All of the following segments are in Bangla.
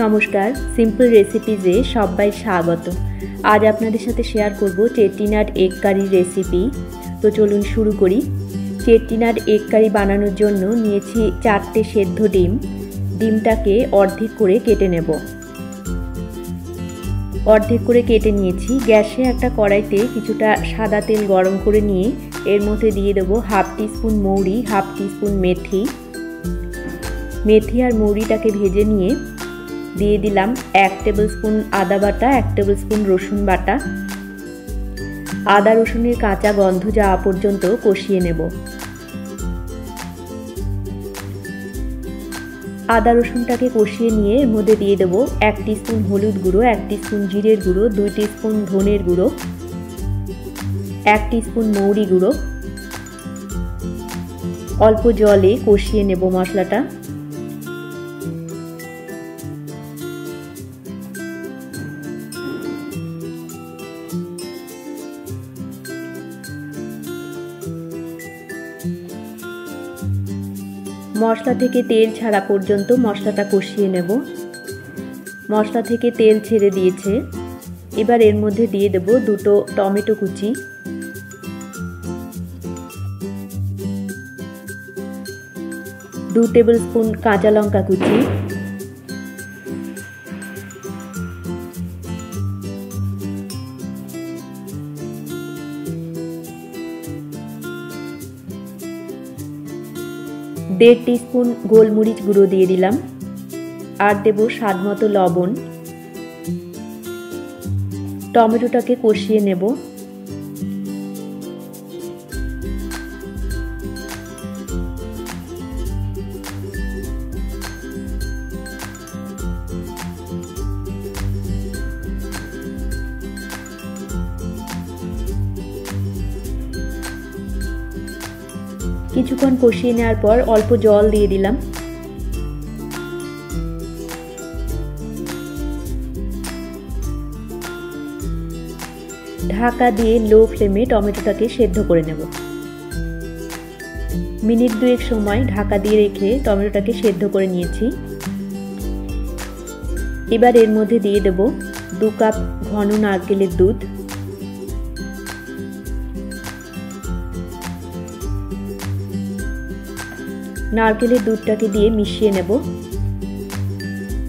নমস্কার, সিম্পল রেসিপিজে সবাই স্বাগত। আজ আপনাদের সাথে শেয়ার করব চেট্টিনাড এগ কারির রেসিপি। তো চলুন শুরু করি। চেট্টিনাড এগ কারি বানানোর জন্য নিয়েছি 4টে সেদ্ধ ডিম। ডিমটাকে অর্ধেক করে কেটে নেব। অর্ধেক করে কেটে নিয়েছি। গ্যাসে একটা কড়াইতে কিছুটা সাদা তেল গরম করে নিয়ে এর মধ্যে দিয়ে দেবো হাফ টিস্পুন মৌরি, হাফ টিস্পুন মেথি। মেথি আর মৌরিটাকে ভেজে নিয়ে দিয়ে দিলাম 1 টেবিল স্পুন আদা বাটা, 1 টেবিল স্পুন রসুন বাটা। আদা রসুনের কাঁচা গন্ধ যাওয়া পর্যন্ত কষিয়ে নেব। আদা রসুনটাকে কষিয়ে নিয়ে এর মধ্যে দিয়ে দেবো 1 টিস্পুন হলুদ গুঁড়ো, 1 টিস্পুন জিরের গুঁড়ো, 2 টিস্পুন ধনের গুঁড়ো, 1 টিস্পুন মৌরি গুঁড়ো। অল্প জলে কষিয়ে নেব মশলাটা। মশলা থেকে তেল ছাড়া পর্যন্ত মশলাটা কষিয়ে নেব। মশলা থেকে তেল ছেড়ে দিয়েছে। এবার এর মধ্যে দিয়ে দেব 2টো টমেটো কুচি, 2 টেবিল স্পুন কাঁচা লঙ্কা কুচি, 1.5 টিস্পুন গোলমরিচ গুঁড়ো দিয়ে দিলাম। আর দেব স্বাদ মতো লবণ। টমেটোটাকে কষিয়ে নেব। কিছুক্ষণ কষিয়ে নেওয়ার পর অল্প জল দিয়ে দিলাম। ঢাকা দিয়ে লো ফ্লেমে টমেটোটাকে সেদ্ধ করে নেব। মিনিট 2 সময় ঢাকা দিয়ে রেখে টমেটোটাকে সেদ্ধ করে নিয়েছি। এবার এর মধ্যে দিয়ে দেব 2 কাপ ঘন নারকেলের দুধ, নারকেলের দুধটাকে দিয়ে মিশিয়ে নেব।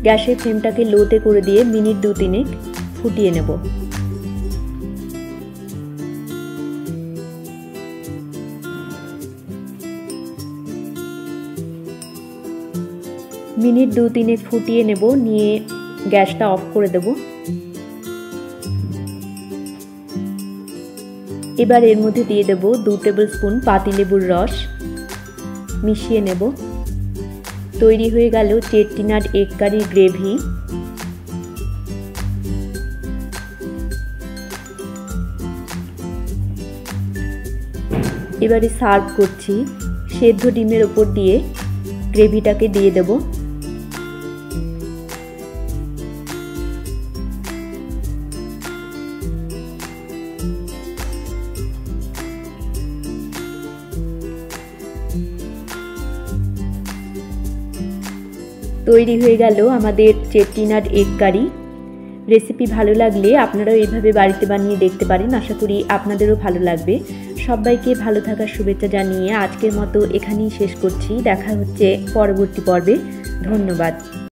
গ্যাসের ফ্লেমটাকে লোতে করে দিয়ে মিনিট 2-3 ফুটিয়ে নেব। মিনিট 2-3 ফুটিয়ে নেব, নিয়ে গ্যাসটা অফ করে দেব। এবার এর মধ্যে দিয়ে দেব 2 টেবিল স্পুন পাতিলেবুর রস, মিশিয়ে নেব। তৈরি হয়ে গেল চেট্টিনাড এগ কারির গ্রেভি। এবারে সার্ভ করছি। সেদ্ধ ডিমের ওপর দিয়ে গ্রেভিটাকে দিয়ে দেব। তৈরি হয়ে গেল আমাদের চেট্টিনাড এগ কারি। রেসিপি ভালো লাগলে আপনারাও এইভাবে বাড়িতে বানিয়ে দেখতে পারেন। আশা করি আপনাদেরও ভালো লাগবে। সবাইকে ভালো থাকার শুভেচ্ছা জানিয়ে আজকের মতো এখানেই শেষ করছি। দেখা হচ্ছে পরবর্তী পর্বে। ধন্যবাদ।